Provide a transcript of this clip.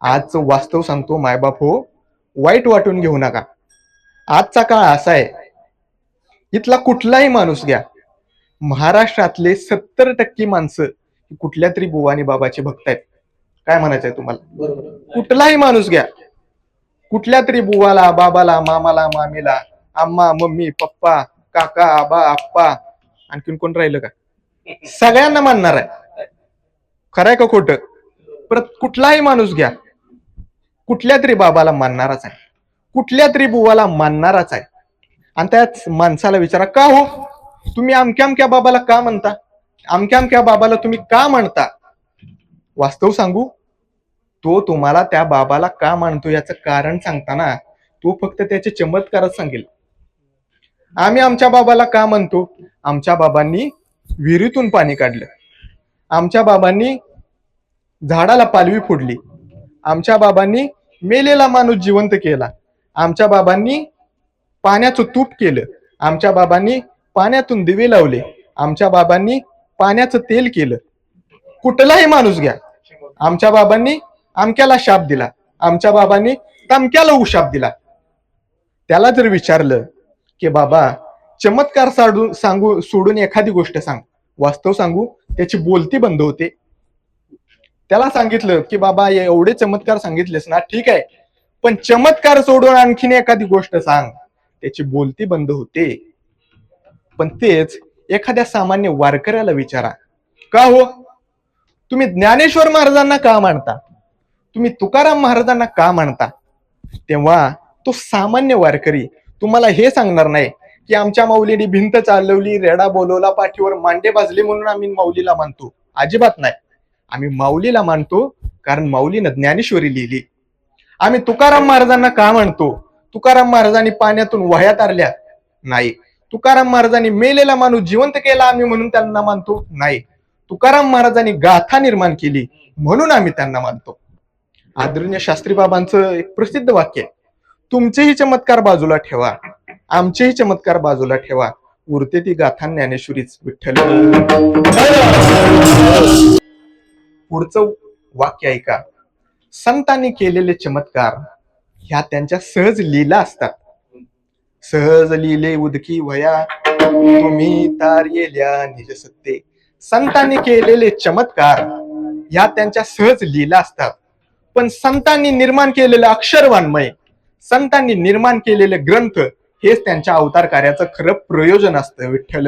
आजचं वास्तव सांगतो मायबाप हो, वाईट वाटून घेऊ नका. आजचा काळ असा आहे, इथला कुठलाही माणूस घ्या, महाराष्ट्रातले 70% माणसं कुठल्या तरी बुवा आणि बाबाचे भक्त आहेत. काय म्हणायचंय तुम्हाला? कुठलाही माणूस घ्या, कुठल्या तरी बुवाला, बाबाला, मामाला, मामीला, आम्मा, मम्मी, पप्पा, काका, आबा, आप्पा, आणखीन कोण राहिलं का? सगळ्यांना मानणार आहे. खरंय का खोटं? परत कुठलाही माणूस घ्या, कुठल्या तरी बाबाला मानणाराच आहे, कुठल्या तरी बुवाला मानणाराच आहे. आणि त्याच माणसाला विचारा, का हो तुम्ही अमक्या अमक्या बाबाला का म्हणता? अमक्या अमक्या बाबाला तुम्ही का म्हणता? वास्तव सांगू, तो तुम्हाला त्या बाबाला का मानतो याचं कारण सांगताना तो फक्त त्याचे चमत्कारच सांगेल. आम्ही आमच्या बाबाला का म्हणतो? आमच्या बाबांनी विहिरीतून पाणी काढलं, आमच्या बाबांनी झाडाला पालवी फोडली, आमच्या बाबांनी मेलेला माणूस जिवंत केला, आमच्या बाबांनी पाण्याचं तूप केलं, आमच्या बाबांनी पाण्यातून दिवे लावले, आमच्या बाबांनी पाण्याचं तेल केलं. कुठलाही माणूस घ्या, आमच्या बाबांनी अमक्याला शाप दिला, आमच्या बाबांनी तमक्याला उशाप दिला. त्याला जर विचारलं की बाबा चमत्कार सांगू सोडून एखादी गोष्ट सांग, वास्तव सांगू, त्याची बोलती बंद होते. त्याला सांगितलं की बाबा एवढे चमत्कार सांगितलेस ना, ठीक आहे, पण चमत्कार सोडून आणखीन एखादी गोष्ट सांग, त्याची बोलती बंद होते. पण तेच एखाद्या सामान्य वारकऱ्याला विचारा, का हो तुम्ही ज्ञानेश्वर महाराजांना का मानता, तुम्ही तुकाराम महाराजांना का मानता? तेव्हा तो सामान्य वारकरी तुम्हाला हे सांगणार नाही की आमच्या माऊलीने भिंत चालवली, रेडा बोलवला, पाठीवर मांडे भाजले म्हणून आम्ही माऊलीला मानतो. अजिबात नाही. आम्ही माऊलीला मानतो कारण माऊलीनं ज्ञानेश्वरी लिहिली. आम्ही तुकाराम महाराजांना का मानतो? तुकाराम महाराजांनी पाण्यातून वह्या तारल्या? नाही. तुकाराम महाराजांनी मेलेला माणूस जिवंत केला आम्ही म्हणून त्यांना मानतो? नाही. तुकाराम महाराजांनी गाथा निर्माण केली म्हणून आम्ही त्यांना मानतो. आदरणीय शास्त्री बाबांचं एक प्रसिद्ध वाक्य आहे, तुमचेही चमत्कार बाजूला ठेवा, आमचेही चमत्कार बाजूला ठेवा, उरते ती गाथा ज्ञानेश्वरीच विठ्ठल. पुढचं वाक्य ऐका, संतांनी केलेले चमत्कार ह्या त्यांच्या सहज लीला असतात. सहज लिहिले उदकी वया, तुम्ही तारलेल्या निज सत्ते. संतांनी केलेले चमत्कार ह्या त्यांच्या सहज लीला असतात. पण संतांनी निर्माण केलेलं अक्षरवाङ्मय, संतांनी निर्माण केलेले ग्रंथ हेच त्यांच्या अवतार कार्याचं खरं प्रयोजन असतं. विठ्ठल.